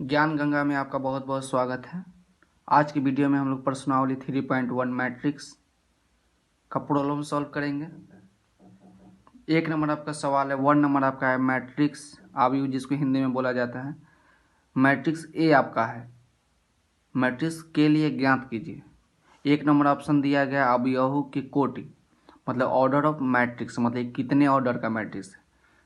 ज्ञान गंगा में आपका बहुत बहुत स्वागत है। आज की वीडियो में हम लोग प्रश्नावली 3.1 मैट्रिक्स का प्रॉब्लम सॉल्व करेंगे। 1 नंबर आपका सवाल है, 1 नंबर आपका है मैट्रिक्स अवयव जिसको हिंदी में बोला जाता है। मैट्रिक्स ए आपका है, मैट्रिक्स के लिए ज्ञात कीजिए। 1 नंबर ऑप्शन दिया गया अवयवों की कोटि, मतलब ऑर्डर ऑफ मैट्रिक्स, मतलब कितने ऑर्डर का मैट्रिक्स है।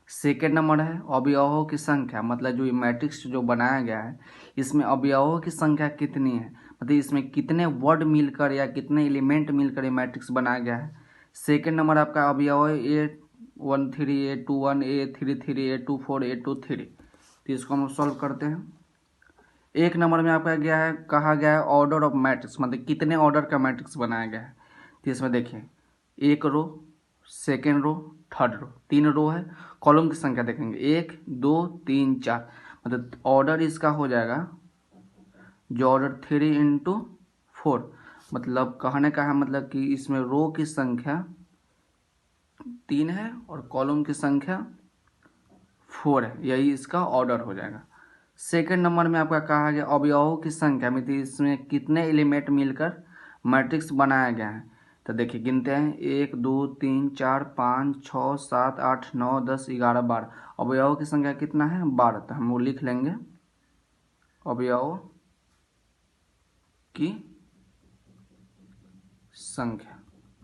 सेकेंड नंबर है अवयवों की संख्या, मतलब जो ये मैट्रिक्स जो बनाया गया है इसमें अवयवों की संख्या कितनी है, मतलब इसमें कितने वर्ड मिलकर या कितने एलिमेंट मिलकर ये मैट्रिक्स बनाया गया है। सेकेंड नंबर आपका अवयव A13 A21 A33 A24 A23। तो इसको हम सॉल्व करते हैं। 1 नंबर में आपका गया है, कहा गया है ऑर्डर ऑफ मैट्रिक्स, मतलब कितने ऑर्डर का मैट्रिक्स बनाया गया है। तो इसमें देखिए एक रो, सेकेंड रो, थर्ड रो, 3 रो है। कॉलम की संख्या देखेंगे 1 2 3 4, मतलब ऑर्डर इसका हो जाएगा जो ऑर्डर 3 × 4, मतलब कहने का है मतलब कि इसमें रो की संख्या 3 है और कॉलम की संख्या 4 है, यही इसका ऑर्डर हो जाएगा। सेकेंड नंबर में आपका कहा गया अवयवों की संख्या में, तो इसमें कितने एलिमेंट मिलकर मैट्रिक्स बनाया गया है। तो देखिए गिनते हैं 1 2 3 4 5 6 7 8 9 10 11 12। अवयवों की संख्या कितना है 12, तो हम वो लिख लेंगे अवयवों की संख्या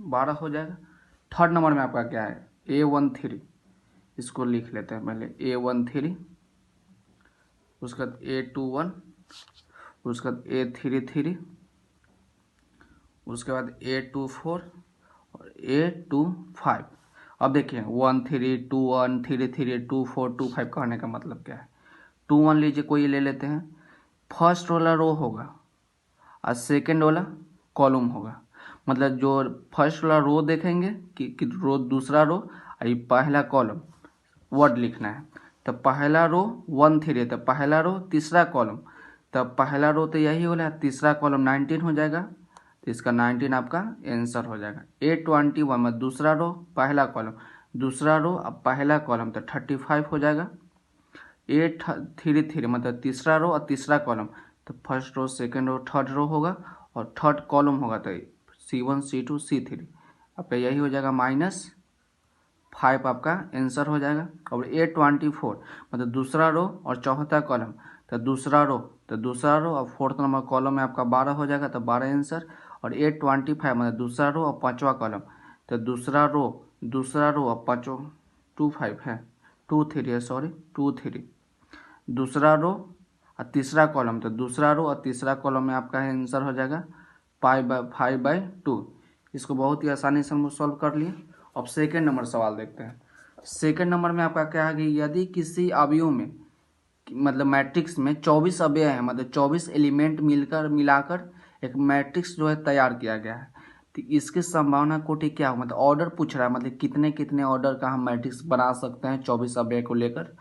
12 हो जाएगा। थर्ड नंबर में आपका क्या है A13, इसको लिख लेते हैं पहले A13, उसके बाद A21, उसके बाद A33, उसके बाद A24 और A25। अब देखिए 1 3 2 1 3 3 2 4 2 5 कहने का मतलब क्या है। 2 1 लीजिए, कोई ले लेते हैं। फर्स्ट वाला रो होगा और सेकेंड वाला कॉलम होगा, मतलब जो फर्स्ट वाला रो देखेंगे कि रो दूसरा रो और ये पहला कॉलम वर्ड लिखना है। तो पहला रो 1 3 है, तो पहला रो तीसरा कॉलम, तो पहला रो तो यही वाला है, तीसरा कॉलम 19 हो जाएगा, तो इसका 19 आपका आंसर हो जाएगा। A21 में दूसरा रो पहला कॉलम, दूसरा रो अब पहला कॉलम, तो 35 हो जाएगा। A33 मतलब तीसरा रो और तीसरा कॉलम, तो first row second row third row होगा और थर्ड कॉलम होगा, तो C1 C2 C3 आपका यही हो जाएगा -5 आपका आंसर हो जाएगा। और A24 मतलब दूसरा रो और चौथा कॉलम, तो दूसरा रो और फोर्थ नंबर कॉलम में आपका 12 हो जाएगा, तो 12 आंसर। और A25 मतलब दूसरा रो और पांचवा कॉलम, तो दूसरा रो और पांचवा 25 है 2 3 है, सॉरी 2 3, दूसरा रो और तीसरा कॉलम, तो दूसरा रो और तीसरा कॉलम में आपका आंसर हो जाएगा 5/2। इसको बहुत ही आसानी से हम सॉल्व कर लिए। अब सेकेंड नंबर सवाल देखते हैं। सेकेंड नंबर में आपका क्या है कि यदि किसी अवयव में, मतलब मैट्रिक्स में 24 अवयव हैं, मतलब 24 एलिमेंट मिलाकर एक मैट्रिक्स जो है तैयार किया गया है, तो इसकी संभावना कोटि क्या हो, मतलब ऑर्डर पूछ रहा है, मतलब कितने कितने ऑर्डर का हम मैट्रिक्स बना सकते हैं 24 अवयव को लेकर।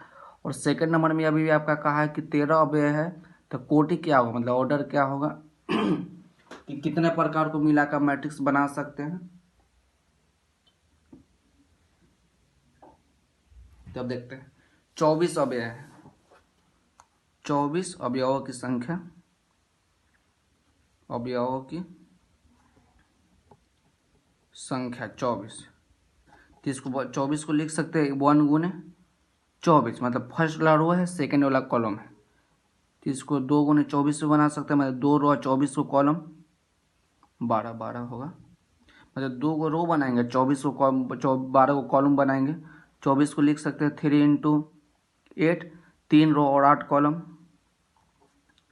और सेकंड नंबर में अभी भी आपका कहा है कि 13 अवयव है, तो कोटि क्या होगा, मतलब ऑर्डर क्या होगा कि कितने प्रकार को मिलाकर मैट्रिक्स बना सकते हैं। तो अब देखते हैं 24 अवयव है, 24 अवयवों की संख्या, अवयवों की संख्या 24। तो इसको 24 को लिख सकते हैं 1 × 24, मतलब फर्स्ट वाला रो है सेकेंड वाला कॉलम है, तो इसको 2 × 24 से बना सकते हैं, मतलब 2 रो और 24 को कॉलम 12 12 होगा। मतलब 2 को रो बनाएंगे 24 को 12 को कॉलम बनाएंगे। 24 को लिख सकते हैं 3 × 8, 3 रो और 8 कॉलम,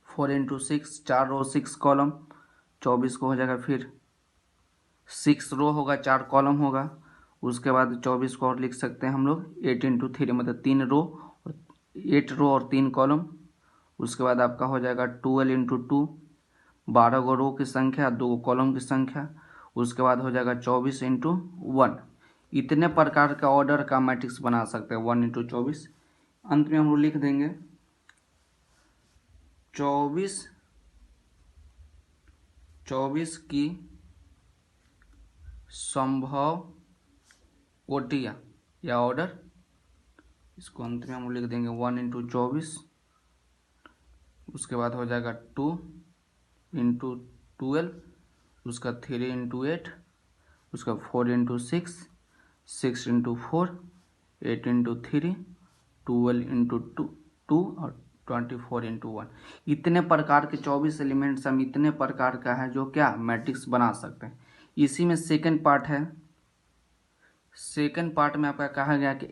4 × 6 4 रो 6 कॉलम, 24 को हो जाएगा फिर 6 रो होगा 4 कॉलम होगा। उसके बाद 24 को और लिख सकते हैं हम लोग 8 × 3, मतलब 3 रो और 8 रो और 3 कॉलम। उसके बाद आपका हो जाएगा 12 × 2, 12 गो रो की संख्या 2 कॉलम की संख्या। उसके बाद हो जाएगा 24 × 1। इतने प्रकार का ऑर्डर का मैट्रिक्स बना सकते हैं 1 × 24। अंत में हम लोग लिख देंगे 24 की संभव कोटियाँ या ऑर्डर। इसको अंत में हम लिख देंगे 1 × 24 उसके बाद हो जाएगा 2 इंटू 12, उसका 3 इंटू 8, उसका 4 इंटू 6, 6 इंटू 4, 8 इंटू 3, 12 इंटू 2 और 24 इंटू 1। इतने प्रकार के 24 एलिमेंट्स हम इतने प्रकार का है जो क्या मैट्रिक्स बना सकते हैं। इसी में सेकंड पार्ट है। सेकंड पार्ट में आपका कहा गया कि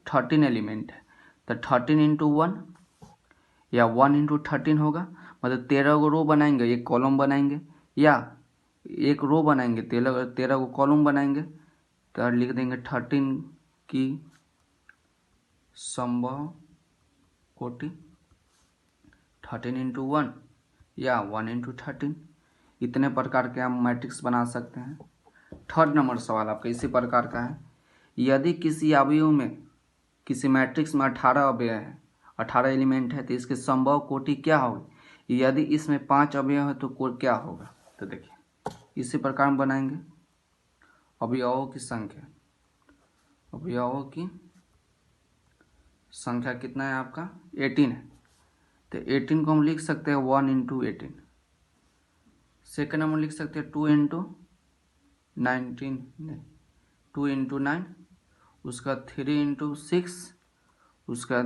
13 एलिमेंट है, तो 13 इंटू 1 या 1 इंटू 13 होगा, मतलब 13 को रो बनाएंगे, एक कॉलम बनाएंगे, या एक रो बनाएंगे, 13 को कॉलम बनाएंगे। तो लिख देंगे 13 की संभव कोटि 13 इंटू 1 या 1 इंटू 13। इतने प्रकार के हम मैट्रिक्स बना सकते हैं। थर्ड नंबर सवाल आपका इसी प्रकार का है। यदि किसी अवयव में, किसी मैट्रिक्स में 18 अवयव है, 18 एलिमेंट है, तो इसकी संभव कोटि क्या होगी। यदि इसमें 5 अवयव है तो क्या होगा। तो देखिए इसी प्रकार हम बनाएंगे अवयवों की संख्या। अवयवों की संख्या कितना है आपका 18 है, तो 18 को हम लिख सकते हैं 1 इंटू 18। सेकेंड हम लिख सकते हैं 2 इंटू 19, 2 इंटू 9, उसका 3 इंटू 6, उसका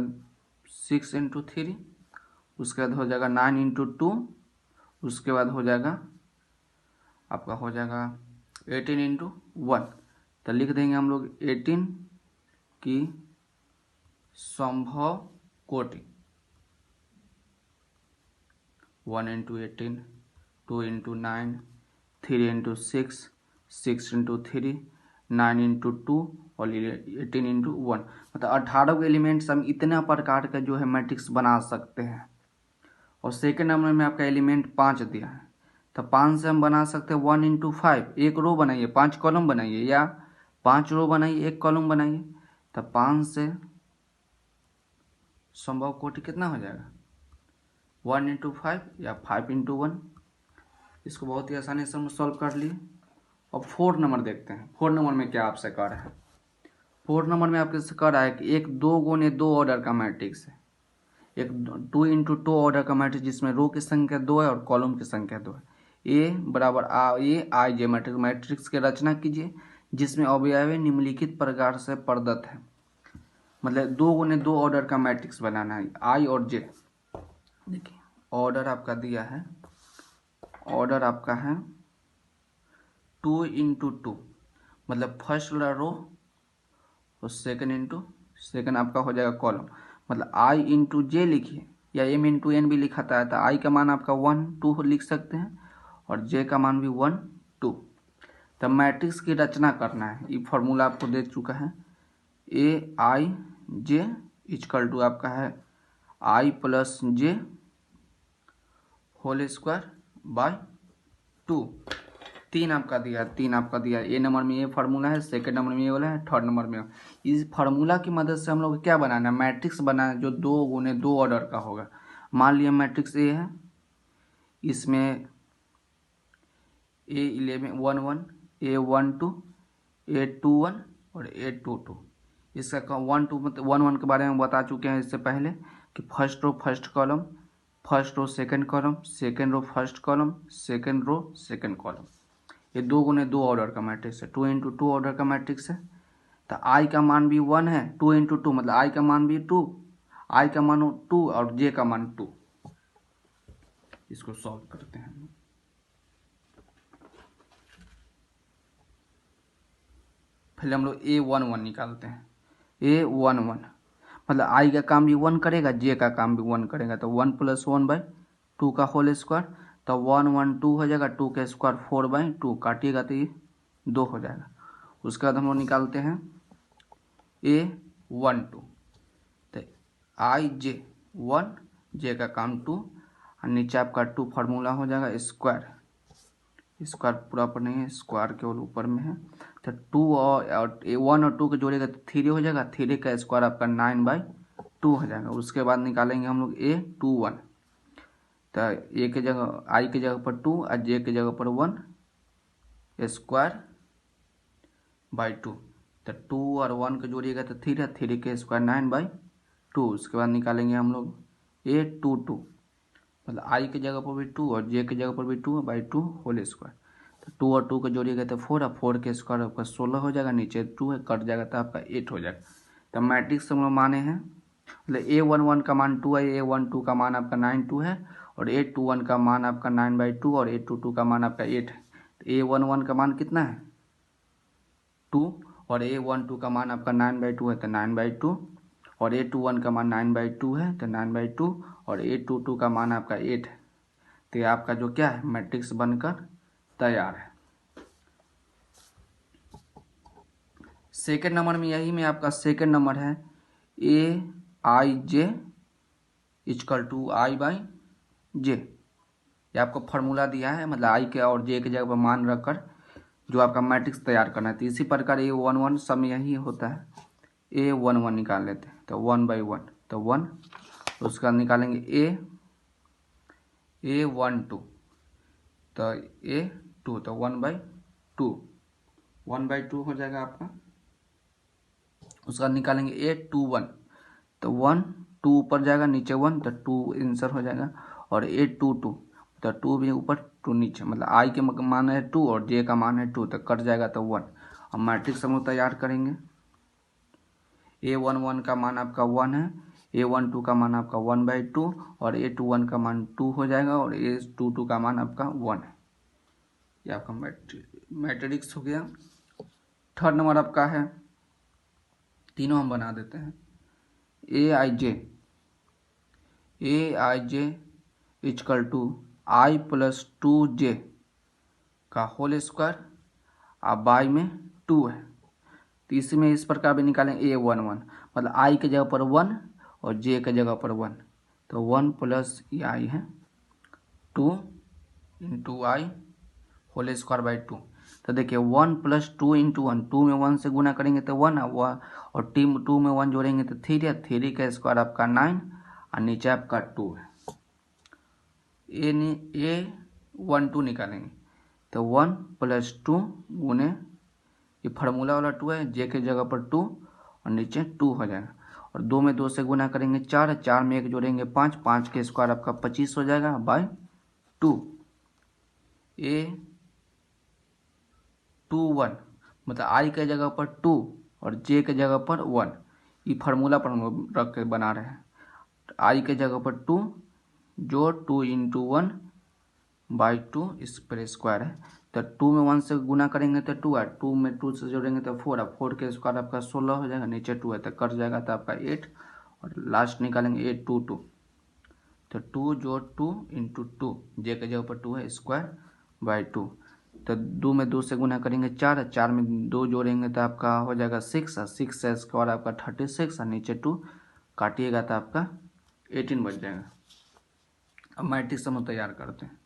6 इंटू 3, उसके बाद हो जाएगा 9 इंटू 2, उसके बाद हो जाएगा आपका हो जाएगा 18 इंटू 1। तो लिख देंगे हम लोग 18 की संभव कोटि 1 into 18, 2 into 9, 3 into 6, 6 into 3, 9 into 2 और 18 इंटू 1। मतलब 18 एलिमेंट्स हम इतना प्रकार का जो है मैट्रिक्स बना सकते हैं। और सेकेंड नंबर में आपका एलिमेंट 5 दिया है, तो 5 से हम बना सकते हैं 1 इंटू 5, एक रो बनाइए, 5 कॉलम बनाइए, या 5 रो बनाइए, एक कॉलम बनाइए। तो 5 से संभव कोटि कितना हो जाएगा 1 इंटू 5 या 5 इंटू 1। इसको बहुत ही आसानी से हम सॉल्व कर लिए। अब 4 नंबर देखते हैं। 4 नंबर में क्या आपसे कर रहा है। 4 नंबर में आपके से कर रहा है कि एक 2 गुने 2 ऑर्डर का मैट्रिक्स है, एक 2 इंटू 2 ऑर्डर का मैट्रिक्स जिसमें रो की संख्या 2 है और कॉलम की संख्या 2 है। ए बराबर ए आई जे मैट्रिक्स की रचना कीजिए जिसमें अवयव निम्नलिखित प्रकार से प्रदत्त है। मतलब 2 गुने 2 ऑर्डर का मैट्रिक्स बनाना है, आई और जे। देखिए ऑर्डर आपका दिया है, ऑर्डर आपका है 2 इंटू 2, मतलब फर्स्ट रो और सेकंड इंटू सेकंड आपका हो जाएगा कॉलम। मतलब आई इंटू जे लिखिए, या एम इंटू एन भी लिखाता है, तो आई का मान आपका 1 2 लिख सकते हैं और जे का मान भी 1 2। तब मैट्रिक्स की रचना करना है। ये फॉर्मूला आपको दे चुका है, ए आई जे इक्वल टू आपका है I plus J whole square by 2। 3 आपका दिया, 3 आपका दिया। ए नंबर में ये फार्मूला है, सेकंड नंबर में ये वाला है, थर्ड नंबर में। इस फार्मूला की मदद से हम लोग क्या बनाना है, मैट्रिक्स बनाना है जो 2 गुने 2 ऑर्डर का होगा। मान लिया मैट्रिक्स ए है, इसमें A11 A12 A21 और A22। इसका 1 2 मतलब 1 1 के बारे में बता चुके हैं इससे पहले कि first row first column, first row second column, second row first column, second row second column. ये 2 गुने 2 ऑर्डर का मैट्रिक्स है, 2 इंटू 2 ऑर्डर का मैट्रिक्स है। तो आई का मान भी 1 है, 2 इंटू 2 मतलब आई का मान भी 2, आई का मान 2 और जे का मान 2। इसको सॉल्व करते हैं। पहले हम लोग A11 निकालते हैं। A11 मतलब आई का काम भी 1 करेगा, जे का काम भी 1 करेगा, तो 1 प्लस 1 बाई 2 का होल स्क्वायर, तो 1 1 2 हो जाएगा, 2 का स्क्वायर 4 बाई 2 काटिएगा तो ये 2 हो जाएगा। उसके बाद हम लोग निकालते हैं A12, तो आई जे 1, जे का काम 2 और नीचे आपका 2 फार्मूला हो जाएगा स्क्वायर, स्क्वायर पूरा पर नहीं है, स्क्वायर केवल ऊपर में है। तो 2 और 1 और 2 के जोड़ेगा तो 3 हो जाएगा, 3 का स्क्वायर आपका 9 बाई 2 हो जाएगा। उसके बाद निकालेंगे हम लोग A21, तो ए के जगह आई के जगह पर 2 और जे के जगह पर 1 स्क्वायर बाई 2, तो 2 और 1 के जोड़िएगा तो 3 है, 3 के स्क्वायर 9 बाई 2। उसके बाद निकालेंगे हम लोग A22, मतलब आई की जगह पर भी 2 और जे की जगह पर भी 2 बाई 2 होल स्क्वायर। तो 2 और 2 को जोड़िएगा तो 4, और 4 के स्क्वायर आपका 16 हो जाएगा, नीचे 2 है कट जाएगा तो आपका 8 हो जाएगा। तो मैट्रिक्स हम लोग माने हैं, मतलब A11 का मान 2 है, A12 का मान आपका 9 2 है, और A21 का मान आपका 9/2 और A22 का मान आपका 8 है। तो A11 का मान कितना है 2, और A12 का मान आपका 9/2 है तो 9/2, और A21 का मान 9/2 है तो 9/2, और A22 का मान आपका 8 है। तो ये आपका जो क्या है मैट्रिक्स बनकर तैयार है। सेकेंड नंबर में यही में आपका सेकेंड नंबर है AIJ = I/J। ये आपको फार्मूला दिया है, मतलब आई के और जे के जगह पर मान रखकर जो आपका मैट्रिक्स तैयार करना है। तो इसी प्रकार A11 सब में यही होता है। A11 निकाल लेते हैं तो 1/1 तो 1, उसका निकालेंगे A12 तो A2 तो 1/2 1/2 हो जाएगा आपका। उसका निकालेंगे A21 तो 1 2 ऊपर जाएगा, नीचे 1 तो 2 आंसर हो जाएगा, और A22 तो 2 भी ऊपर 2 नीचे, मतलब आई के मान है 2 और जे का मान है 2 तो कट जाएगा तो 1। अब मैट्रिक्स हम लोग तैयार करेंगे। A11 का मान आपका 1 है, A12 का मान आपका 1/2 और A21 का मान 2 हो जाएगा, और A22 का मान आपका 1 है। ये आपका मैट्रिक्स हो गया। थर्ड नंबर आपका है, तीनों हम बना देते हैं। AIJ = I+2J का होल स्क्वायर, अब बाई में 2 है। तो इसमें इस प्रकार भी निकालें A11, मतलब आई के जगह पर 1 और जे के जगह पर 1, तो 1 + आई है 2 × आई होल स्क्वायर बाई 2। तो देखिए 1 + 2 × 1, 2 में 1 से गुना करेंगे तो 1 और 2 में 1 जोड़ेंगे तो 3 है, 3 का स्क्वायर आपका 9 और नीचे आपका 2 है। A12 निकालेंगे तो 1 + 2 गुने ये फार्मूला वाला 2 है, जे के जगह पर 2 और नीचे 2 हो जाएगा, और 2 में 2 से गुना करेंगे 4 है, 4 में 1 जोड़ेंगे 5, 5 के स्क्वायर आपका 25 हो जाएगा बाई 2। A21 मतलब आई के जगह पर 2 और जे के जगह पर 1, ये फार्मूला पर हम रख के बना रहे हैं। आई के जगह पर 2 जो 2 × 1/2 इस पर स्क्वायर है, तो 2 में 1 से गुना करेंगे तो 2 है, 2 में 2 से जोड़ेंगे तो 4 है, 4 के स्क्वायर आपका 16 हो जाएगा, नीचे 2 है तो कट जाएगा तो आपका 8, और लास्ट निकालेंगे A22 तो 2 जो 2 × 2 जे के जगह पर 2 है स्क्वायर बाई 2, तो 2 में 2 से गुना करेंगे 4 है, 4 में 2 जोड़ेंगे तो आपका हो जाएगा 6, और 6 से स्क्वायर आपका 36 और नीचे 2 काटिएगा तो आपका 18 बच जाएगा। अब मैट्रिक्स हम तैयार करते हैं,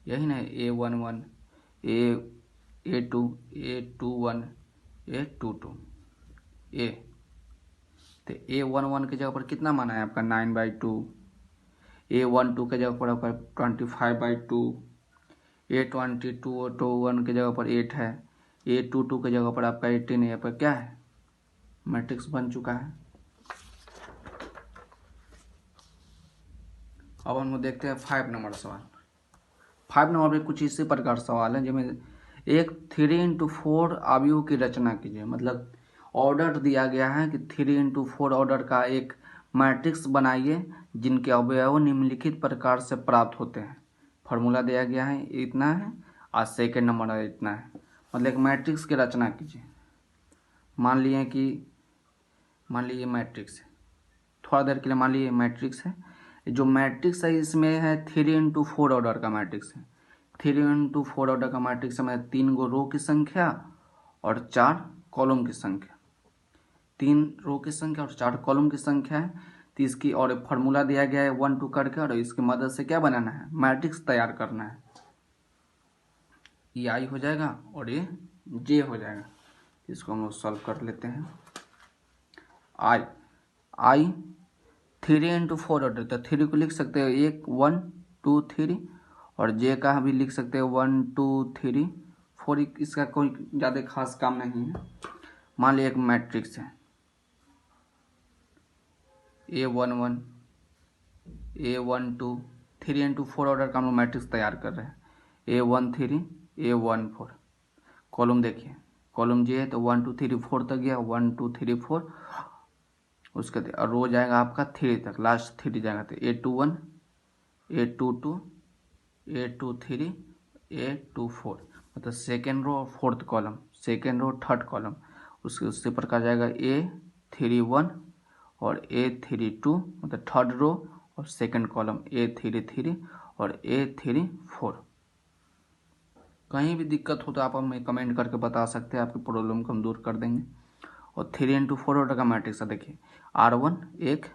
यही ना A11 A2 A21 A22 A। तो A11 की जगह पर कितना माना है आपका 9/2, A12 के जगह पर आपका 25/2, A21 की जगह पर 8 है, A22 की जगह पर आपका 18 है, यहाँ पर क्या है मैट्रिक्स बन चुका है। अब हम देखते हैं 5 नंबर सवाल। 5 नंबर में कुछ इसी प्रकार सवाल है, जिसमें एक 3 × 4 अवयव की रचना कीजिए, मतलब ऑर्डर दिया गया है कि 3 × 4 ऑर्डर का एक मैट्रिक्स बनाइए जिनके अवयव निम्नलिखित प्रकार से प्राप्त होते हैं। फार्मूला दिया गया है इतना है, और सेकेंड नंबर इतना है, मतलब एक मैट्रिक्स की रचना कीजिए। मान लीजिए मैट्रिक्स है, थोड़ा देर के लिए मान लीजिए मैट्रिक्स है। जो मैट्रिक्स है इसमें है 3 × 4 ऑर्डर का मैट्रिक्स है। 3 × 4 ऑर्डर का मैट्रिक्स में 3 गो रो की संख्या और 4 कॉलम की संख्या, 3 रो की संख्या और 4 कॉलम की संख्या है। तो इसकी और फार्मूला दिया गया है 1 2 करके, और इसकी मदद से क्या बनाना है मैट्रिक्स तैयार करना है। ये आई हो जाएगा और ये जे हो जाएगा। इसको हम लोग सॉल्व कर लेते हैं। आई 3 × 4 ऑर्डर, तो 3 को लिख सकते हैं 1 2 3, और जे का भी लिख सकते हैं 1 2 3 4। इसका कोई ज़्यादा खास काम नहीं है। मान लिया एक मैट्रिक्स है A11 A12 3 इंटू 4 ऑर्डर का हम लोग मैट्रिक्स तैयार कर रहे हैं। A13 A14 कॉलम देखिए, कॉलम जे है तो 1 2 3 4 तक गया, 1 2 3 4, उसके और रो जाएगा आपका 3 तक, लास्ट 3 जाएगा तो A21 A22 A23 A24 मतलब सेकेंड रो और fourth column, second row third column. उससे प्रकार जाएगा A31 और A32 मतलब थर्ड रो और सेकेंड कॉलम, A33 और A34। कहीं भी दिक्कत हो तो आप हमें कमेंट करके बता सकते हैं, आपकी प्रॉब्लम को हम दूर कर देंगे। और 3 इंटू 4 ऑर्डर का मैट्रिक्स है, देखिए R1 1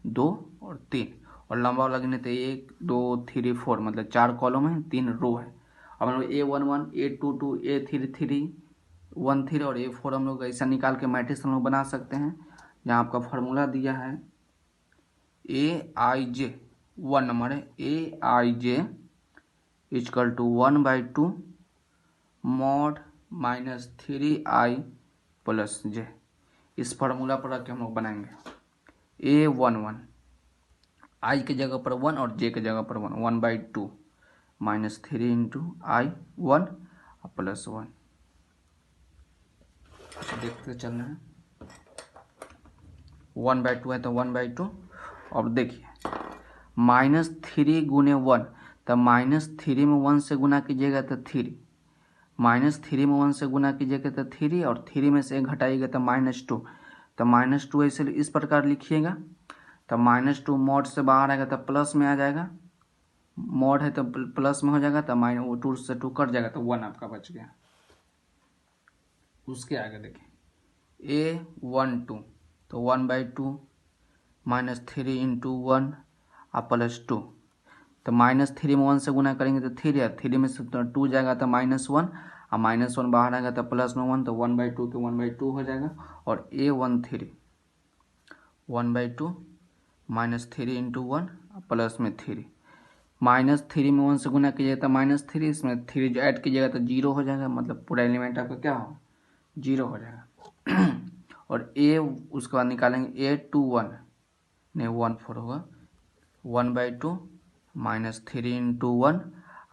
2 और 3 और लंबा लगने तो 1 2 3 4 मतलब 4 कॉलम है, 3 रो है। अब हम लोग A11 A22 A33 1 3 और A4 हम लोग ऐसा निकाल के मैट्रिक्स हम लोग बना सकते हैं, जहाँ आपका फार्मूला दिया है AIJ 1 नंबर है, AIJ equal to 1/2 mod minus 3I plus J। इस फार्मूला पर रख के हम लोग बनाएंगे A11 I के जगह पर 1 और J के जगह पर 1, 1/2 माइनस 3 इंटू I 1 प्लस 1। देखते चल रहे हैं, 1/2 है तो 1/2। और देखिए -3 गुने 1 तो -3 में 1 से गुना कीजिएगा तो 3, -3 में 1 से गुना कीजिएगा तो 3 और 3 में से घटाइएगा तो -2। तो -2 ऐसे इस प्रकार लिखिएगा, तो -2 मॉड से बाहर आएगा तो प्लस में आ जाएगा, मॉड है तो प्लस में हो जाएगा, तो -2 से 2 कट जाएगा तो 1 आपका बच गया। उसके आगे देखिए A12 तो 1/2 -3 इंटू 1 प्लस 2, तो -3 में 1 से गुना करेंगे तो 3 है, 3 में से 2 जाएगा तो -1 और -1 बाहर आएगा तो प्लस में 1, तो 1/2 के 1/2 हो जाएगा। और A13 1/2 -3 इंटू 1 प्लस में 3, -3 में 1 से गुना कीजिएगा तो -3, इसमें 3 जो ऐड कीजिएगा तो 0 हो जाएगा, मतलब पूरा एलिमेंट आपका क्या हो 0 हो जाएगा। और A उसके बाद निकालेंगे A21 नहीं 14 होगा, 1/2 -3 इंटू 1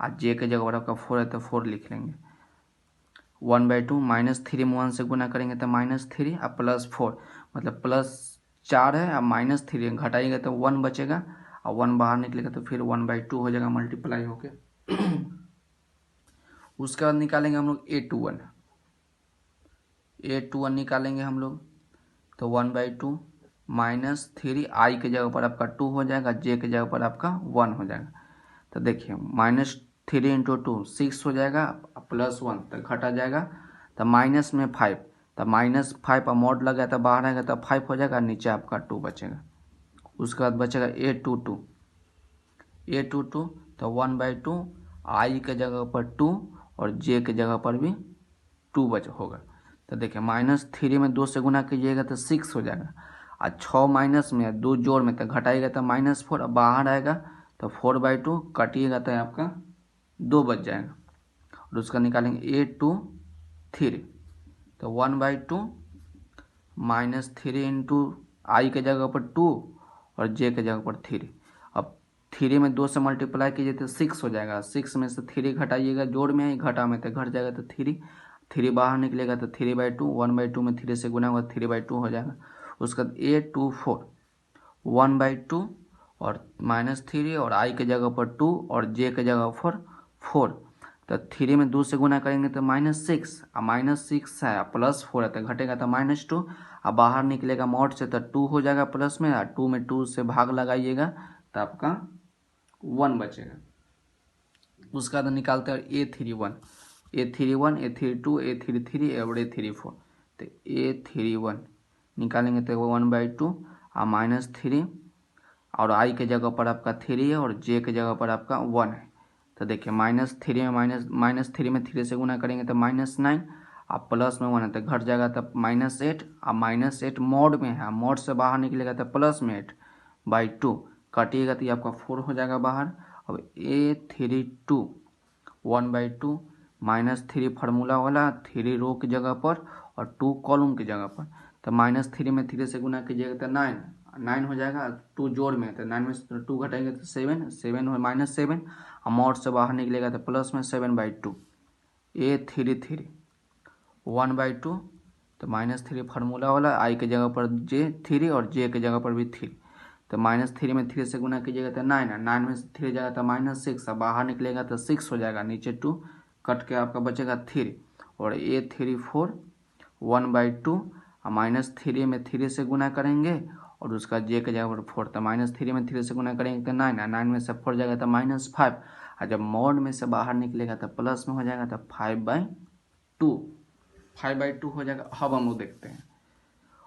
और J के जगह पर आपका 4 है तो 4 लिख लेंगे, 1/2 -3 में 1 से गुना करेंगे तो -3 और प्लस 4 मतलब +4 है और -3 घटाइएगा तो 1 बचेगा और 1 बाहर निकलेगा तो फिर 1/2 हो जाएगा मल्टीप्लाई होके। उसके बाद निकालेंगे हम लोग A21 निकालेंगे हम लोग, तो 1/2 -3 I के जगह पर आपका 2 हो जाएगा, J के जगह पर आपका 1 हो जाएगा। तो देखिए -3 इंटू 2 6 हो जाएगा, +1 तो घटा जाएगा, तो माइनस में 5, तो -5 और मॉड लगा तो बाहर आएगा तो 5 हो जाएगा, नीचे आपका 2 बचेगा। उसके बाद बचेगा A22 तो 1/2 I के जगह पर 2 और J के जगह पर भी 2 होगा। तो देखिए -3 में 2 से गुना कीजिएगा तो 6 हो जाएगा, और 6 माइनस में 2 जोड़ में तो घटाइएगा तो -4 और बाहर आएगा तो 4/2 काटिएगा तो आपका 2 बच जाएगा। और उसका निकालेंगे A23 तो 1/2 -3 इंटू I के जगह पर 2 और J के जगह पर 3। अब 3 में 2 से मल्टीप्लाई कीजिए तो 6 हो जाएगा, 6 में से 3 घटाइएगा, जोड़ में है घटा में तो घट जाएगा तो 3 बाहर निकलेगा तो 3/2, 1/2 में 3 से गुना होगा 3/2 हो जाएगा। उसके बाद A24 1/2 और -3 और I के जगह पर 2 और J के जगह पर 4, तो 3 में 2 से गुना करेंगे तो -6 और -6 है +4 है तो घटेगा तो -2 और बाहर निकलेगा मॉड से तो 2 हो जाएगा प्लस में, और 2 में 2 से भाग लगाइएगा तो आपका 1 बचेगा। उसका बाद निकालते हैं A31 A32 A33 और A34, तो A31 निकालेंगे तो 1/2 और -3 और I के जगह पर आपका 3 है और J के जगह पर आपका 1 है। तो देखिए -3 में -3 में 3 से गुना करेंगे तो -9 और प्लस में 1 है तो घट जाएगा तब -8 और -8 मॉड में है, मॉड से बाहर निकलेगा तो प्लस में 8/2 काटिएगा तो ये आपका 4 हो जाएगा बाहर। अब A32 1/2 -3 फार्मूला वाला 3 रो की जगह पर और 2 कॉलम की जगह पर, तो -3 में 3 से गुना कीजिएगा तो 9 9 हो जाएगा, 2 जोड़ में, तो 9 में से 2 घटाएंगे तो 7, 7 हो -7, और मॉड से बाहर निकलेगा तो प्लस में 7/2, A33 1/2, तो -3 फार्मूला वाला, i के जगह पर J3 और J के जगह पर भी 3, तो -3 में 3 से गुना कीजिएगा तो 9 है, 9 में से 3 जाएगा तो -6, अब बाहर निकलेगा तो 6 हो जाएगा, नीचे 2 कट के आपका बचेगा 3, और A34 1/2, और -3 में 3 से गुना करेंगे और उसका J के जगह पर 4, तो -3 में 3 से गुना करेंगे तो 9 है, 9 में से 4 जाएगा तो -5, और जब मॉड में से बाहर निकलेगा तो प्लस में हो जाएगा तो 5/2, 5/2 हो जाएगा। अब हम लोग देखते हैं,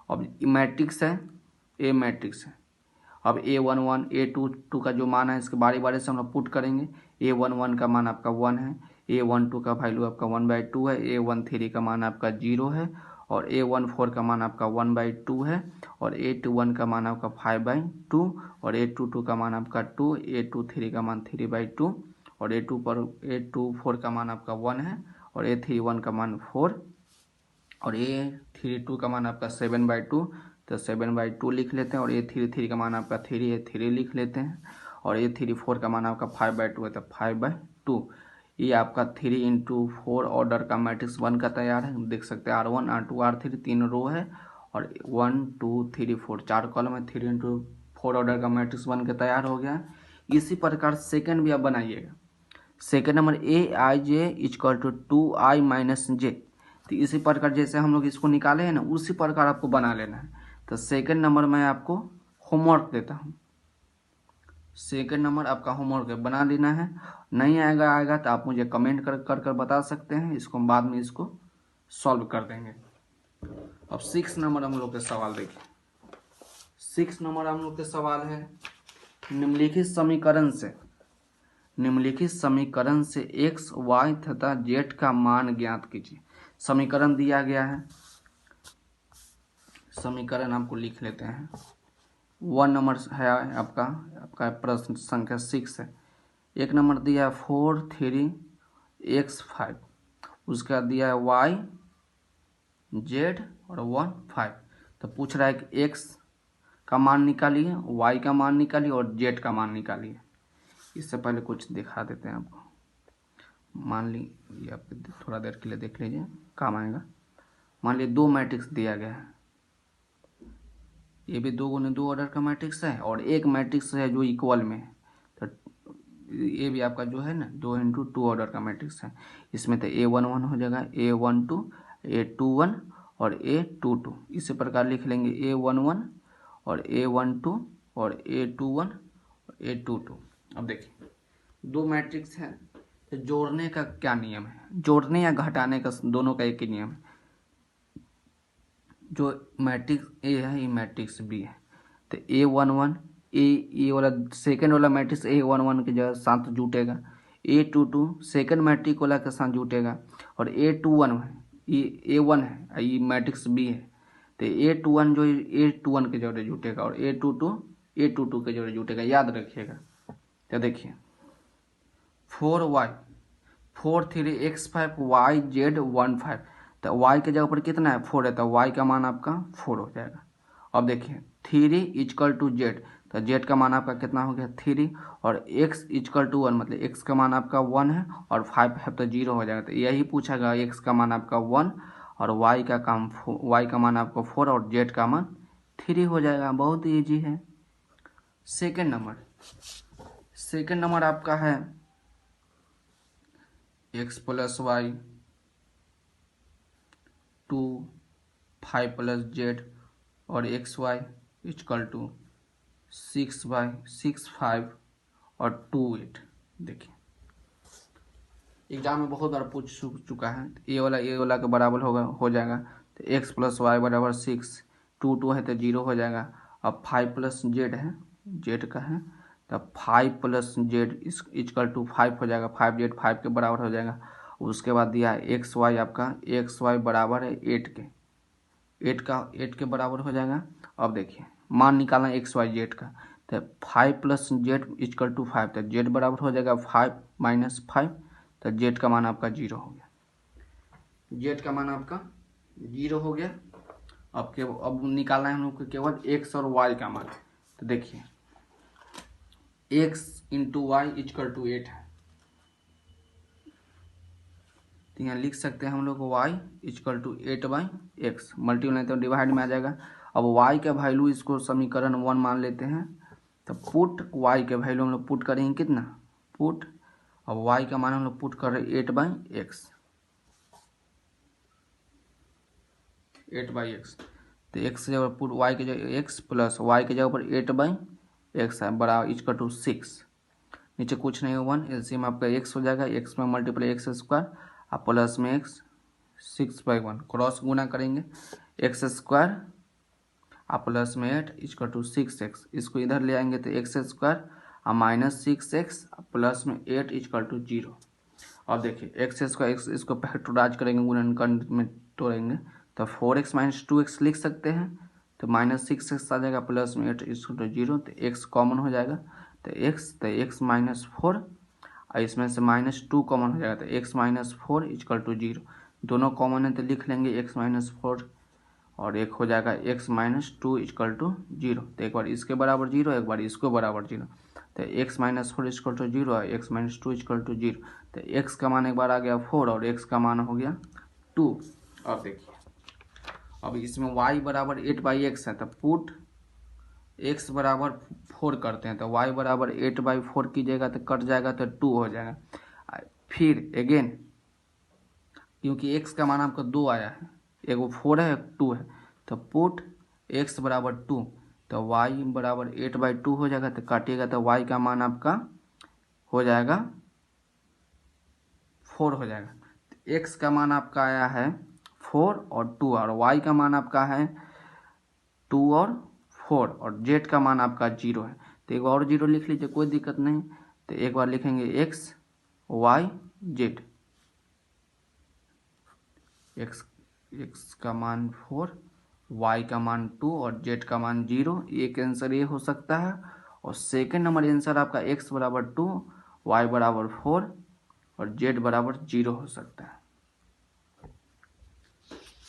अब मैट्रिक्स है, ए मैट्रिक्स है, अब A11 A22 का जो मान है इसके बारी बारी से हम लोग पुट करेंगे। A11 का मान आपका 1 है, A12 का वैल्यू आपका 1/2 है, A13 का मान आपका 0 है, और A14 का मान आपका 1/2 है, और A21 का मान आपका 5/2, और A22 का मान आपका 2, A23 का मान 3/2, और A24 का मान आपका 1 है, और A31 का मान 4, और A32 का मान आपका 7/2, तो 7/2 लिख लेते हैं, और A33 का मान आपका 3 है, 3 लिख लेते हैं, और A34 का मान आपका 5/2 है, तो 5/2। ये आपका 3 × 4 ऑर्डर का मैट्रिक्स 1 का तैयार है, देख सकते हैं R1 R2 R3 तीन रो है, और 1 2 3 4 4 कॉलम है, 3 × 4 ऑर्डर का मैट्रिक्स 1 का तैयार हो गया। इसी प्रकार सेकेंड भी आप बनाइएगा। Second number Aij = 2i - j, तो इसी प्रकार जैसे हम लोग इसको निकाले हैं ना, उसी प्रकार आपको बना लेना है। तो सेकंड नंबर मैं आपको होमवर्क देता हूँ, सेकंड नंबर आपका होमवर्क बना लेना है। नहीं आएगा तो आप मुझे कमेंट कर बता सकते हैं, इसको हम बाद में इसको सॉल्व कर देंगे। अब 6 नंबर हम लोग के सवाल देखिए। 6 नंबर हम लोग के सवाल है, निम्नलिखित समीकरण से x, y तथा z का मान ज्ञात कीजिए। समीकरण दिया गया है, समीकरण आपको लिख लेते हैं। 1 नंबर है आपका प्रश्न संख्या 6 है। 1 नंबर दिया है 4 3 x 5, उसका दिया है y z और 1 5, तो पूछ रहा है कि x का मान निकालिए, y का मान निकालिए और z का मान निकालिए। इससे पहले कुछ दिखा देते हैं आपको। मान लीजिए, आप थोड़ा देर के लिए देख लीजिए, काम आएगा। मान लीजिए 2 मैट्रिक्स दिया गया है, ये भी 2 × 2 ऑर्डर का मैट्रिक्स है, और एक मैट्रिक्स है जो इक्वल में है, तो ये भी आपका जो है ना 2 × 2 ऑर्डर का मैट्रिक्स है। इसमें तो A11 हो जाएगा, A12 A21 और A22, इसी प्रकार लिख लेंगे A11 और A12 और A21 और A22। अब देखिए 2 मैट्रिक्स है, तो जोड़ने का क्या नियम है, जोड़ने या घटाने का दोनों का एक ही नियम है। जो मैट्रिक्स ए है ये मैट्रिक्स बी है, तो A11 ये वाला सेकंड वाला मैट्रिक्स A11 के जगह साथ जुटेगा, A22 सेकंड मैट्रिक्स वाला के साथ जुटेगा, और A21 ये A1 है, ये मैट्रिक्स बी है, तो A21 जो A21 के जगह जुटेगा, और A22 के जगह जुटेगा, याद रखिएगा। तो देखिए 4y 4 3 x 5 y z 1 5, तो y के जगह पर कितना है 4 है, तो y का मान आपका 4 हो जाएगा। अब देखिए 3 = z, तो z का मान आपका कितना हो गया 3, और x = 1, मतलब x का मान आपका 1 है, और 5 है तो 0 हो जाएगा। तो यही पूछा गया, x का मान आपका 1 और y का मान आपका 4 और z का मान 3 हो जाएगा। बहुत ईजी है। सेकेंड नंबर आपका है x + y 2 5 + z और xy = 6y 6 5 और 2 8। देखिए एग्जाम में बहुत बार पूछ चुका है। ए वाला के बराबर हो जाएगा, तो x + y = 6, 2 है तो 0 हो जाएगा। अब 5 + z है, z का है, तो 5 + z = 5 हो जाएगा, 5z 5 के बराबर हो जाएगा। उसके बाद दिया है xy, आपका xy बराबर है 8 के, 8 के बराबर हो जाएगा। अब देखिए मान निकालना x y z का, तो 5 + z = 5, तो z बराबर हो जाएगा 5 - 5, तो z का मान आपका 0 हो गया, z का मान आपका 0 हो गया। अब निकालना है हम लोग को केवल x और y का मान। तो देखिए x into Y equal to 8 है, तो यहाँ लिख सकते हैं हम लोग y equal to 8/x, multiply तो डिवाइड में आ जाएगा। अब y का वैल्यू इसको समीकरण 1 मान लेते हैं, तो पुट y के वैल्यू हम लोग पुट करेंगे कितना, पुट, अब y का मान हम लोग पुट कर रहे हैं 8/x, 8/x, तो x की जगह पुट y की जगह x प्लस y की जगह पर 8/x है बराबर इक्वल टू 6, नीचे कुछ नहीं हो 1, एलसीएम आपका x हो जाएगा, x में मल्टीप्लाई एक्स स्क्वायर और प्लस में x 6/1, क्रॉस गुना करेंगे एक्स स्क्वायर और प्लस में 8 इक्वल टू 6x, इसको इधर ले आएंगे तो एक्स स्क्वायर और माइनस 6x प्लस में 8 इक्वल टू 0। अब देखिए एक्स स्क्वायर एक्स इसको फैक्टराइज करेंगे, गुणनखंड में तोड़ेंगे तो 4x माइनस 2x लिख सकते हैं, तो माइनस 6x आ जाएगा प्लस में 8 इक्वल टू 0, तो x कॉमन हो जाएगा, तो x माइनस 4 और इसमें से माइनस 2 कॉमन हो जाएगा, तो x माइनस 4 इक्वल टू 0, दोनों कॉमन है तो लिख लेंगे x माइनस 4 और एक हो जाएगा x माइनस 2 इक्वल टू 0, तो एक बार इसके बराबर 0 एक बार इसको बराबर 0, तो x माइनस 4 इक्वल टू 0 और x माइनस 2 इक्वल टू 0, तो x का मान एक बार आ गया 4 और x का मान हो गया 2। अब देखिए अब इसमें y बराबर 8/x है, तो पुट x बराबर 4 करते हैं, तो y बराबर 8/4 कीजिएगा तो कट जाएगा तो 2 हो जाएगा, फिर अगेन क्योंकि x का मान आपका 2 आया है, एगो 4 है एक 2 है, तो पुट x बराबर 2, तो y बराबर 8/2 हो जाएगा, तो काटिएगा तो y का मान आपका हो जाएगा 4 हो जाएगा, तो x का मान आपका आया है 4 और 2 और y का मान आपका है 2 और 4 और z का मान आपका 0 है, तो एक और 0 लिख लीजिए कोई दिक्कत नहीं, तो एक बार लिखेंगे x y z, x का मान 4, y का मान 2 और z का मान 0, एक आंसर ये हो सकता है, और सेकेंड नंबर आंसर आपका x बराबर 2 y बराबर 4 और z बराबर 0 हो सकता है।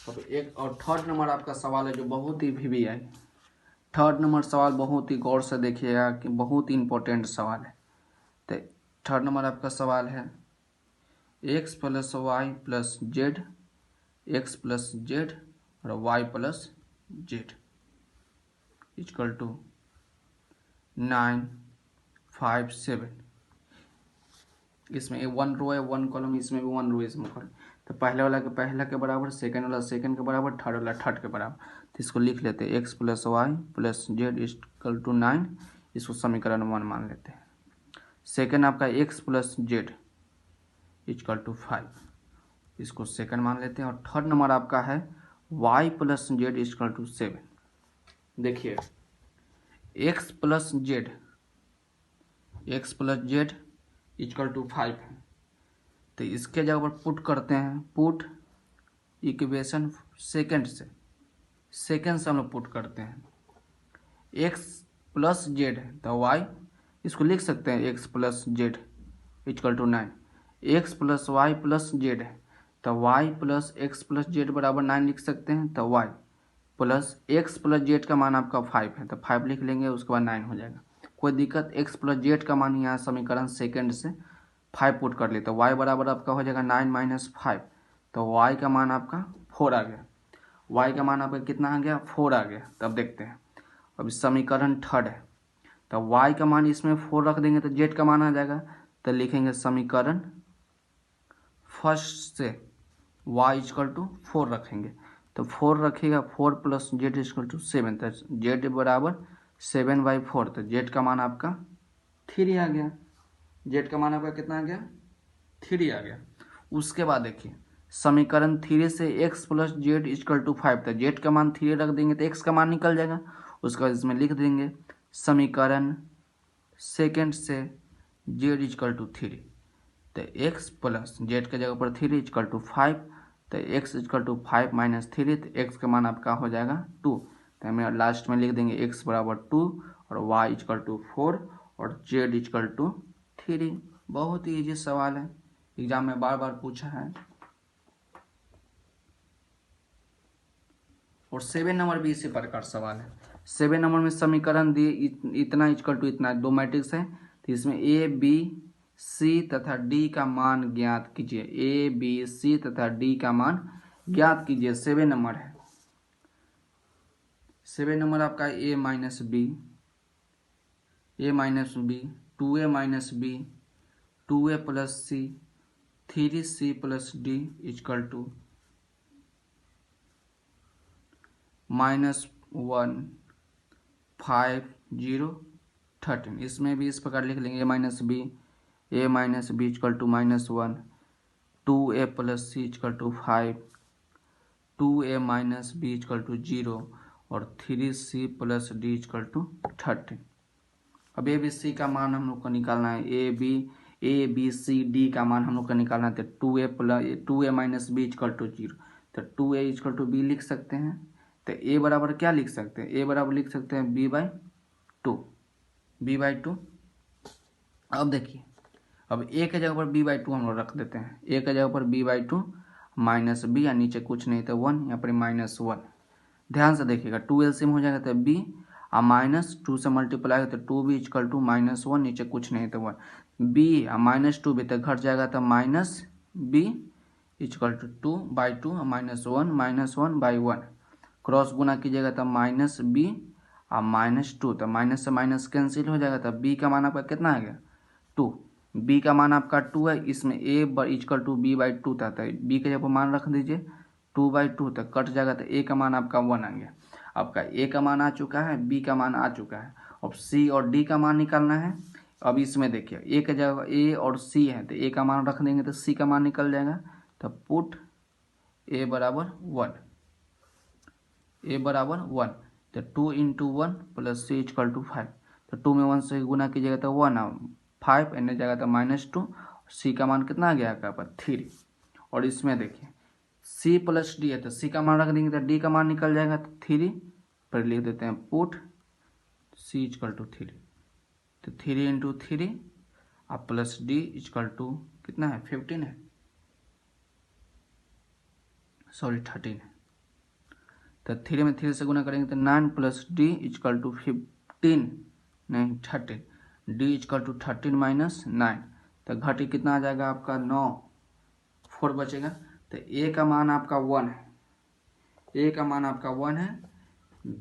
अब एक और थर्ड नंबर आपका सवाल है जो बहुत ही VVI, थर्ड नंबर सवाल बहुत ही गौर से देखिएगा कि बहुत ही इंपॉर्टेंट सवाल है। तो थर्ड नंबर आपका सवाल है x plus Y plus Z, X plus Z और Y plus Z equal to 9 5 7, इसमें 1 रो है 1 कॉलम, इसमें भी 1 रो इसमें कॉलम, तो पहले वाला के पहला के बराबर, सेकंड वाला सेकंड के बराबर, थर्ड वाला थर्ड के बराबर, तो इसको लिख लेते हैं x plus Y plus Z equal to 9, इसको समीकरण 1 मान लेते हैं। सेकंड आपका x plus Z equal to 5, इसको सेकंड मान लेते हैं, और थर्ड नंबर आपका है y plus Z equal to 7। देखिए x plus Z equal to 5 है, तो इसके जगह पर पुट करते हैं, पुट इक्वेशन सेकंड से हम लोग पुट करते हैं, x प्लस जेड है तो y, इसको लिख सकते हैं x plus Z equal to 9, X plus Y plus Z है तो y plus X plus Z बराबर 9 लिख सकते हैं, तो y plus X plus Z का मान आपका 5 है, तो 5 लिख लेंगे, उसके बाद 9 हो जाएगा, कोई दिक्कत। x प्लस जेड का मान यहाँ समीकरण सेकंड से 5 पुट कर ले, तो y बराबर आपका हो जाएगा 9 माइनस 5, तो y का मान आपका 4 आ गया, y का मान आपका कितना आ गया 4 आ गया। तब देखते हैं अब समीकरण थर्ड है, तो y का मान इसमें 4 रख देंगे तो z का मान आ जाएगा, तो लिखेंगे समीकरण फर्स्ट से y इक्वल टू 4 रखेंगे, तो 4 रखिएगा, 4 प्लस जेड इक्वल टू 7, तो z बराबर 7/4, तो z का मान आपका 3 आ गया, z का मान आपका कितना आ गया 3 आ गया। उसके बाद देखिए समीकरण 3 से x plus Z equal to 5, तो z का मान 3 रख देंगे तो x का मान निकल जाएगा, उसके बाद इसमें लिख देंगे समीकरण सेकेंड से z इक्वल टू 3, तो x प्लस जेड के जगह पर 3 इक्वल टू 5, तो x इक्वल टू 5 माइनस 3, तो x का मान आपका हो जाएगा 2, तो हमें लास्ट में लिख देंगे x बराबर 2 और y इक्वल टू 4 और z इक्वल टू 3। बहुत ही ईजी सवाल है, एग्जाम में बार बार पूछा है। और 7 नंबर भी इसी प्रकार सवाल है। 7 नंबर में समीकरण दिए इतना इक्वल टू इतना, दो मैट्रिक्स है, तो इसमें ए बी सी तथा डी का मान ज्ञात कीजिए। ए बी सी तथा डी का मान ज्ञात कीजिए। 7 नंबर है। 7 नंबर आपका A minus B, A minus B, 2a minus B, 2a plus C, 3c plus D equal to -1 5 0 13। इसमें भी इस प्रकार लिख लेंगे, A minus B equal to -1, 2a plus C equal to 5, 2a minus B equal to 0 और 3c plus D equal to 13। अब A B C का मान हम लोग को निकालना है। ए बी सी डी का मान हम लोग को निकालना है। तो 2a minus B equal to 0, तो 2a इक्वल टू बी लिख सकते हैं। तो a बराबर क्या लिख सकते हैं? a बराबर लिख सकते हैं b/2, b/2। अब देखिए, अब a के जगह पर b/2 हम लोग रख देते हैं। a के जगह पर b/2 माइनस बी, या नीचे कुछ नहीं तो 1, यहाँ पर -1। ध्यान से देखिएगा, 2 एलसीएम हो जाएगा तो b और -2 से मल्टीप्लाई तो 2b इक्वल टू -1, नीचे कुछ नहीं तो 1। b और -2b तक घट जाएगा तो -b इक्वल टू 2/2 और -1/1। क्रॉस गुना कीजिएगा तो -b और -2, तो माइनस से माइनस कैंसिल हो जाएगा। तो b का मान आपका कितना आ गया? 2। b का मान आपका 2 है। इसमें a इक्वल टू b/2 था, तो b के जगह मान रख दीजिए 2/2, तक कट जाएगा तो a का मान आपका 1 आ गया। आपका a का मान आ चुका है, b का मान आ चुका है। अब c और d का मान निकालना है। अब इसमें देखिए, a के जगह a और c है, तो a का मान रख देंगे तो c का मान निकल जाएगा। तो पुट a बराबर 1, a बराबर 1, तो 2 × 1 प्लस c इक्वल टू 5। तो 2 में 1 से गुना कीजिएगा तो 1, 5 एने जाएगा तो -2, c का मान कितना आ गया आपका 3। और इसमें देखिए c प्लस डी है, तो c का मान रख देंगे तो d का मान निकल जाएगा तो 3 पर लिख देते हैं पुट c इक्वल टू 3। तो 3 × 3 और प्लस डी इक्वल टू कितना है? 15 है, सॉरी 13 है। तो 3 में 3 से गुना करेंगे तो 9 प्लस डी इक्वल टू 15, नहीं 13, डी इक्वल टू 13 माइनस 9, तो घटी कितना आ जाएगा आपका 9, 4 बचेगा। तो a का मान आपका 1 है, a का मान आपका 1 है,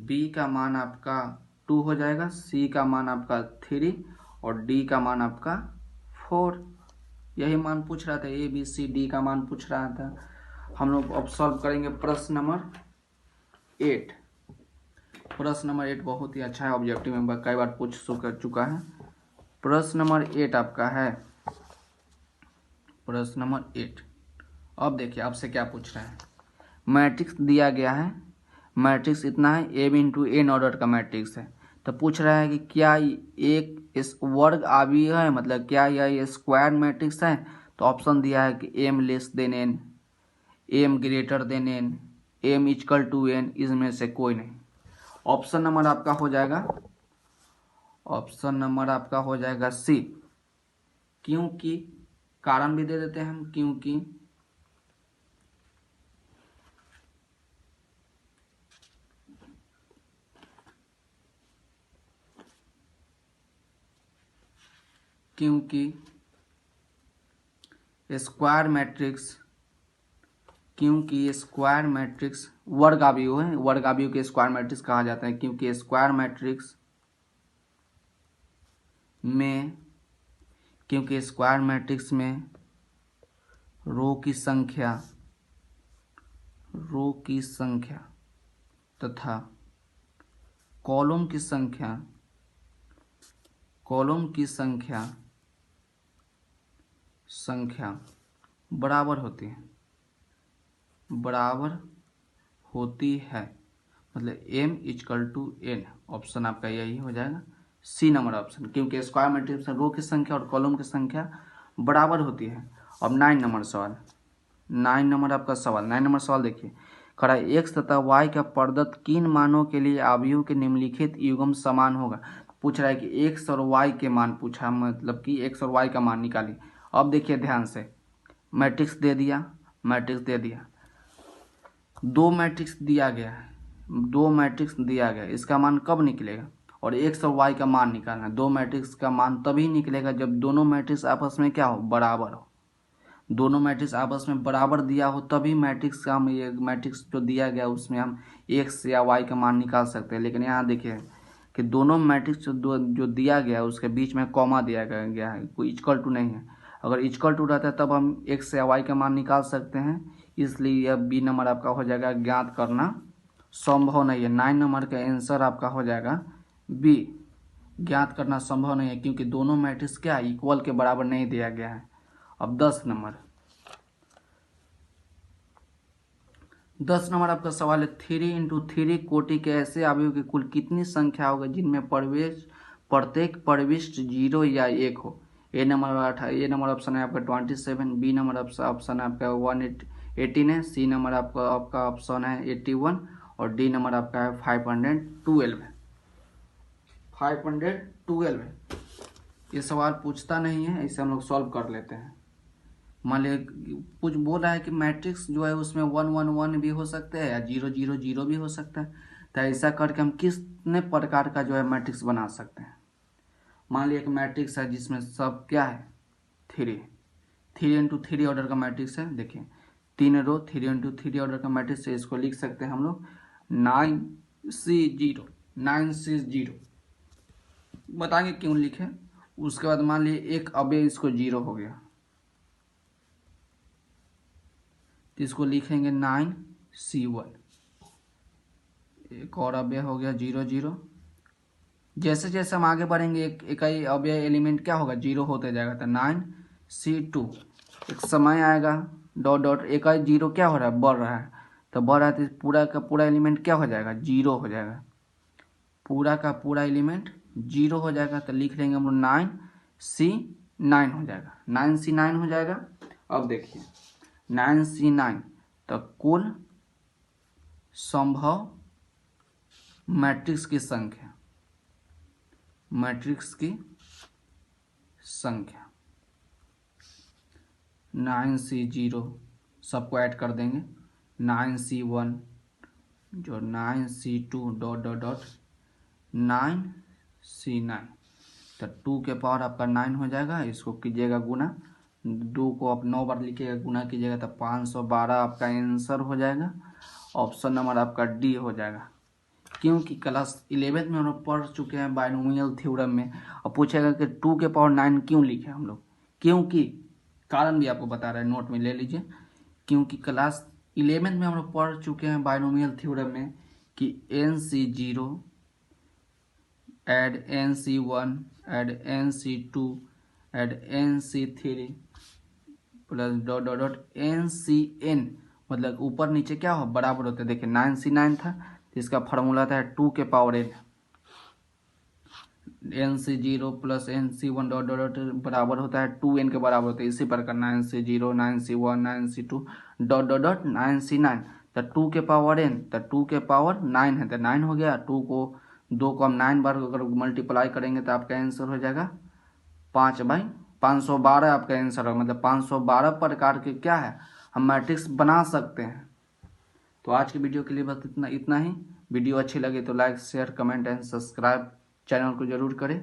b का मान आपका 2 हो जाएगा, c का मान आपका 3 और d का मान आपका 4। यही मान पूछ रहा था, a b c d का मान पूछ रहा था। हम लोग अब सॉल्व करेंगे प्रश्न नंबर 8। प्रश्न नंबर 8 बहुत ही अच्छा है, ऑब्जेक्टिव में कई बार पूछ चुका है। प्रश्न नंबर 8 आपका है, प्रश्न नंबर 8। अब देखिए आपसे क्या पूछ रहा है। मैट्रिक्स दिया गया है, मैट्रिक्स इतना है, a × n ऑर्डर का मैट्रिक्स है। तो पूछ रहा है कि क्या एक इस वर्ग अवयव है, मतलब क्या यह स्क्वायर मैट्रिक्स है। तो ऑप्शन दिया है कि m less than n, m greater than n, m equal to n, इसमें से कोई नहीं। ऑप्शन नंबर आपका हो जाएगा, ऑप्शन नंबर आपका हो जाएगा सी। क्योंकि कारण भी दे देते हैं हम, क्योंकि स्क्वायर मैट्रिक्स, क्योंकि स्क्वायर मैट्रिक्स वर्ग अवयव है, वर्ग अवयव के स्क्वायर मैट्रिक्स कहा जाता है। क्योंकि स्क्वायर मैट्रिक्स में रो की संख्या तथा कॉलम की संख्या बराबर होती है, मतलब m equal to n। Option आपका यही हो जाएगा, सी नंबर ऑप्शन। क्योंकि स्क्वायर मैट्रिक्स में रो की संख्या और कॉलम की संख्या बराबर होती है। अब 9 नंबर सवाल, 9 नंबर आपका सवाल, 9 नंबर सवाल देखिए, कह रहा है x तथा y का प्रदत्त किन मानों के लिए अवयव के निम्नलिखित युग्म समान होगा। पूछ रहा है कि x और y के मान पूछा, मतलब कि x और y का मान निकालिए। अब देखिए ध्यान से, मैट्रिक्स दे दिया, दो मैट्रिक्स दिया गया है, दो मैट्रिक्स दिया गया, इसका मान कब निकलेगा, और x और y का मान निकालना है। दो मैट्रिक्स का मान तभी निकलेगा जब दोनों मैट्रिक्स आपस में क्या हो, बराबर हो। दोनों मैट्रिक्स आपस में बराबर दिया हो तभी मैट्रिक्स का हम ये मैट्रिक्स जो दिया गया उसमें हम x या y का मान निकाल सकते हैं। लेकिन यहाँ देखिए कि दोनों मैट्रिक्स जो दिया गया है उसके बीच में कॉमा दिया गया है, कोई इक्वल टू नहीं है। अगर इक्वल टू रहता है तब हम x या y का मान निकाल सकते हैं, इसलिए यह बी नंबर आपका हो जाएगा, ज्ञात करना संभव नहीं है। 9 नंबर का आंसर आपका हो जाएगा बी, ज्ञात करना संभव नहीं है, क्योंकि दोनों मैट्रिक्स क्या इक्वल के बराबर नहीं दिया गया है। अब 10 नंबर आपका सवाल है, 3 × 3 कोटि के ऐसे अवयव की कुल कितनी संख्या होगी जिनमें प्रत्येक प्रविष्ट 0 या 1 हो। ए नंबर ऑप्शन है आपका 27, बी नंबर ऑप्शन है आपका 118 है, सी नंबर आपका ऑप्शन है 81 और डी नंबर आपका है 512 है। 512 है। ये सवाल पूछता नहीं है, इसे हम लोग सॉल्व कर लेते हैं। मान लीजिए कुछ बोल रहा है कि मैट्रिक्स जो है उसमें 1 1 1 भी हो सकते हैं या 0 0 0 भी हो सकता है। तो ऐसा करके हम कितने प्रकार का जो है मैट्रिक्स बना सकते हैं। मान लीजिए एक मैट्रिक्स है जिसमें सब क्या है 3 × 3 ऑर्डर का मैट्रिक्स है। देखिए 3 रो 3 × 3 ऑर्डर का मैट्रिक्स है। इसको लिख सकते हैं हम लोग 9C0 9C0। बताएंगे क्यों लिखे। उसके बाद मान लीजिए एक अवयव इसको 0 हो गया तो इसको लिखेंगे 9C1। एक और अवयव हो गया 0 0। जैसे जैसे हम आगे बढ़ेंगे एक ही अवयव एलिमेंट क्या होगा 0 होते जाएगा। तो 9C2 एक समय आएगा डॉट डॉट एक ही 0 क्या हो रहा है, बढ़ रहा है। तो बढ़ रहा है तो पूरा का पूरा एलिमेंट क्या हो जाएगा 0 हो जाएगा। पूरा का पूरा एलिमेंट 0 हो जाएगा। तो लिख लेंगे हम लोग 9C9 हो जाएगा। 9C9 हो जाएगा। अब देखिए 9C9 तो कुल संभव मैट्रिक्स की संख्या, मैट्रिक्स की संख्या 9C0 सबको ऐड कर देंगे, 9C1 जो 9C2 dot dot dot 9C9। तो 2 के पावर आपका 9 हो जाएगा। इसको कीजिएगा गुना, 2 को आप 9 बार लिखिएगा, गुना कीजिएगा तो 512 आपका आंसर हो जाएगा। ऑप्शन नंबर आपका डी हो जाएगा। क्योंकि क्लास 11 में हम लोग पढ़ चुके हैं बाइनोमियल थ्योरम में। और पूछेगा कि 2 के पावर 9 क्यों लिखे हम लोग, क्योंकि कारण भी आपको बता रहे हैं, नोट में ले लीजिए। क्योंकि क्लास 11 में हम लोग पढ़ चुके हैं बाइनोमियल थ्योरम में कि NC0 add NC1 add NC2 add NC3 plus dot dot dot NCN, मतलब ऊपर नीचे क्या हो बराबर होते हैं। देखिए 9C9 था तो इसका फार्मूला था 2 के power n, NC0 plus NC1 dot dot dot बराबर होता है 2n के बराबर होता है। इसी प्रकार 9C0 9C1 9C2 dot dot dot 9C9। तो 2 के पावर n तो 2 के पावर 9 है तो 9 हो गया। 2 को हम 9 बार अगर मल्टीप्लाई करेंगे तो आपका आंसर हो जाएगा 5/512 आपका आंसर होगा। मतलब 512 प्रकार के क्या है हम मैट्रिक्स बना सकते हैं। तो आज की वीडियो के लिए बस इतना ही। वीडियो अच्छी लगे तो like share comment and subscribe channel को जरूर करें।